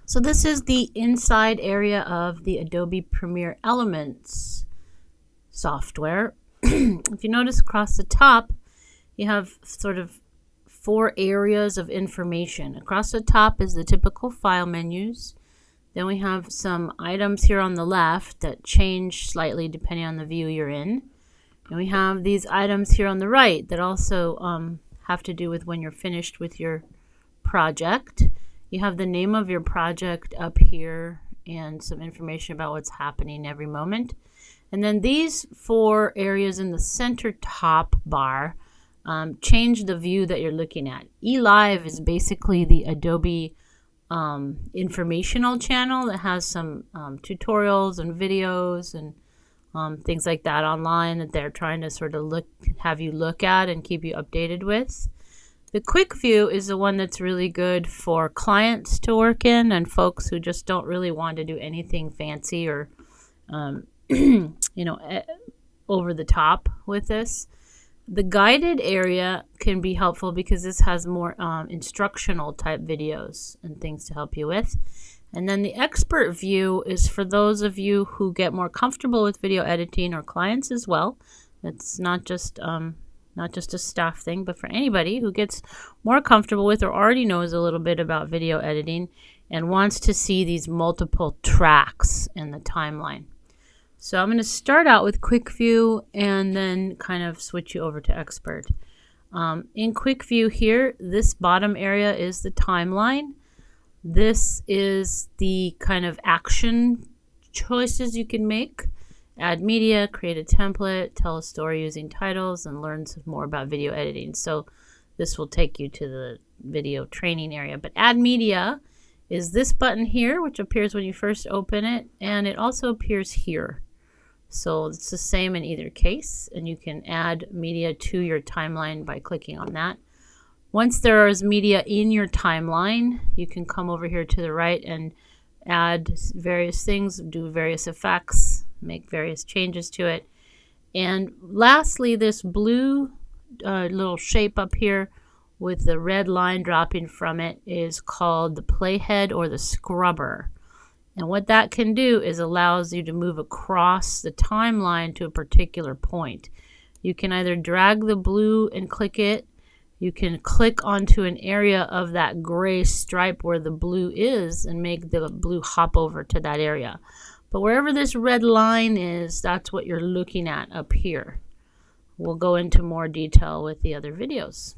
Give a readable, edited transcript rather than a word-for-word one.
So this is the inside area of the Adobe Premiere Elements software. If you notice across the top, you have sort of 4 areas of information. Across the top is the typical file menus. Then we have some items here on the left that change slightly depending on the view you're in. And we have these items here on the right that also have to do with when you're finished with your project. You have the name of your project up here and some information about what's happening every moment. And then these 4 areas in the center top bar change the view that you're looking at. eLive is basically the Adobe informational channel that has some tutorials and videos and things like that online that they're trying to sort of have you look at and keep you updated with. The quick view is the one that's really good for clients to work in and folks who just don't really want to do anything fancy or over the top with this. The guided area can be helpful because this has more instructional type videos and things to help you with. And then the expert view is for those of you who get more comfortable with video editing, or clients as well. It's not just a staff thing, but for anybody who gets more comfortable with or already knows a little bit about video editing and wants to see these multiple tracks in the timeline. So I'm going to start out with quick view and then kind of switch you over to expert. In quick view here, this bottom area is the timeline. This is the kind of action choices you can make. Add media, create a template, tell a story using titles, and learn some more about video editing. So this will take you to the video training area. But add media is this button here, which appears when you first open it, and it also appears here. So it's the same in either case, and you can add media to your timeline by clicking on that. Once there is media in your timeline, you can come over here to the right and add various things, do various effects, make various changes to it. And lastly, this blue little shape up here with the red line dropping from it is called the playhead or the scrubber. And what that can do is allows you to move across the timeline to a particular point. You can either drag the blue and click it. You can click onto an area of that gray stripe where the blue is and make the blue hop over to that area. But wherever this red line is, that's what you're looking at up here. We'll go into more detail with the other videos.